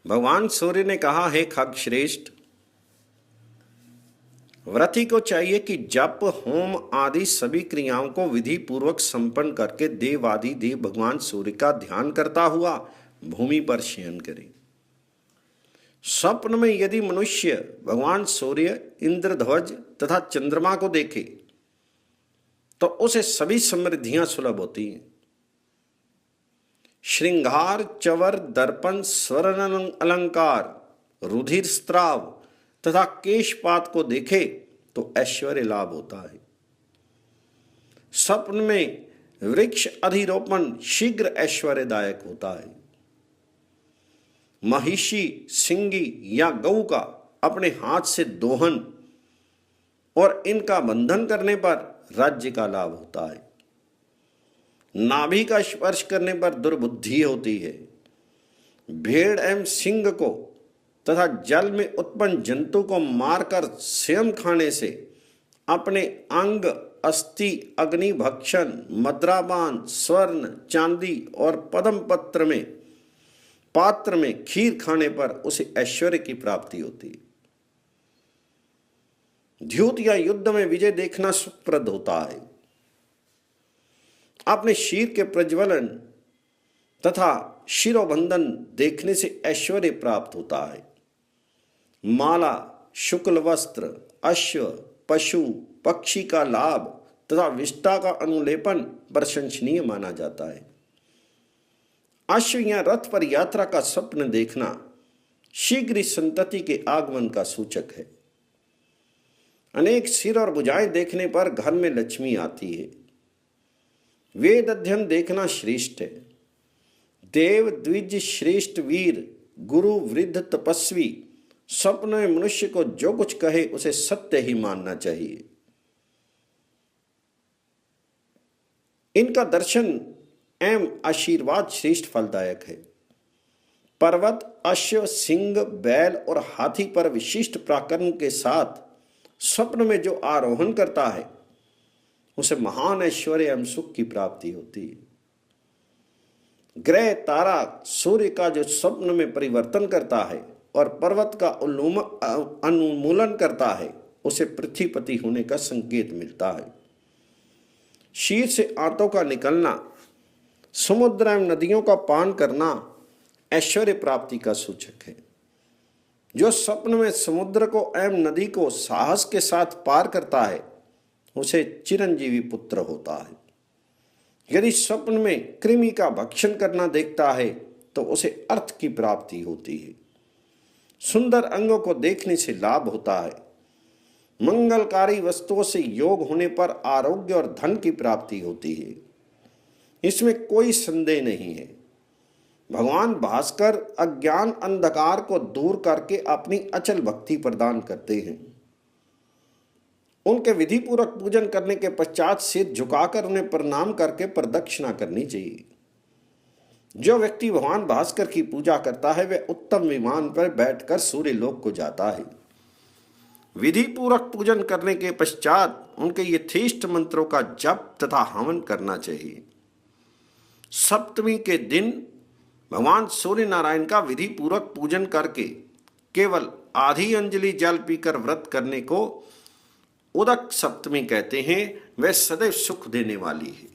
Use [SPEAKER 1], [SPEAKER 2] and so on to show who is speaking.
[SPEAKER 1] भगवान सूर्य ने कहा, हे खगश्रेष्ठ, व्रती को चाहिए कि जप होम आदि सभी क्रियाओं को विधि पूर्वक संपन्न करके देवादि देव भगवान सूर्य का ध्यान करता हुआ भूमि पर शयन करे। स्वप्न में यदि मनुष्य भगवान सूर्य, इंद्रध्वज तथा चंद्रमा को देखे तो उसे सभी समृद्धियां सुलभ होती हैं। श्रृंगार, चवर, दर्पण, स्वर्ण अलंकार, रुधिर स्त्राव तथा केशपात को देखे तो ऐश्वर्य लाभ होता है। स्वप्न में वृक्ष अधिरोपण शीघ्र ऐश्वर्यदायक होता है। महिषी, सिंगी या गऊ का अपने हाथ से दोहन और इनका बंधन करने पर राज्य का लाभ होता है। नाभि का स्पर्श करने पर दुर्बुद्धि होती है। भेड़ एवं सिंह को तथा जल में उत्पन्न जंतु को मारकर स्वयं खाने से अपने अंग, अस्थि, अग्नि भक्षण, मद्रापान, स्वर्ण, चांदी और पद्म पात्र में खीर खाने पर उसे ऐश्वर्य की प्राप्ति होती है। द्यूत या युद्ध में विजय देखना सुखप्रद होता है। अपने शीर के प्रज्वलन तथा शिरोबंधन देखने से ऐश्वर्य प्राप्त होता है। माला, शुक्ल वस्त्र, अश्व, पशु, पक्षी का लाभ तथा विष्ठा का अनुलेपन प्रशंसनीय माना जाता है। अश्व या रथ पर यात्रा का स्वप्न देखना शीघ्र संतति के आगमन का सूचक है। अनेक सिर और भुजाएं देखने पर घर में लक्ष्मी आती है। वेद अध्ययन देखना श्रेष्ठ है। देव, द्विज, श्रेष्ठ वीर, गुरु, वृद्ध, तपस्वी स्वप्न में मनुष्य को जो कुछ कहे उसे सत्य ही मानना चाहिए। इनका दर्शन एवं आशीर्वाद श्रेष्ठ फलदायक है। पर्वत, अश्व, सिंह, बैल और हाथी पर विशिष्ट पराक्रम के साथ स्वप्न में जो आरोहण करता है उसे महान ऐश्वर्य एवं सुख की प्राप्ति होती है। ग्रह, तारा, सूर्य का जो स्वप्न में परिवर्तन करता है और पर्वत का उन्मूलन करता है उसे पृथ्वीपति होने का संकेत मिलता है। शीर से आंतों का निकलना, समुद्र एवं नदियों का पान करना ऐश्वर्य प्राप्ति का सूचक है। जो स्वप्न में समुद्र को एवं नदी को साहस के साथ पार करता है उसे चिरंजीवी पुत्र होता है। यदि स्वप्न में कृमि का भक्षण करना देखता है तो उसे अर्थ की प्राप्ति होती है। सुंदर अंगों को देखने से लाभ होता है। मंगलकारी वस्तुओं से योग होने पर आरोग्य और धन की प्राप्ति होती है। इसमें कोई संदेह नहीं है। भगवान भास्कर अज्ञान अंधकार को दूर करके अपनी अचल भक्ति प्रदान करते हैं। उनके विधि पूर्वक पूजन करने के पश्चात सिर झुकाकर उन्हें प्रणाम करके प्रदक्षिणा करनी चाहिए। जो व्यक्ति भगवान भास्कर की पूजा करता है वह उत्तम विमान पर बैठकर सूर्य लोक को जाता है। विधि पूर्वक पूजन करने के पश्चात उनके यथेष्ट मंत्रों का जप तथा हवन करना चाहिए। सप्तमी के दिन भगवान सूर्य नारायण का विधि पूर्वक पूजन करके केवल आधी अंजलि जल पीकर व्रत करने को उदक सप्तमी कहते हैं। वह सदैव सुख देने वाली है।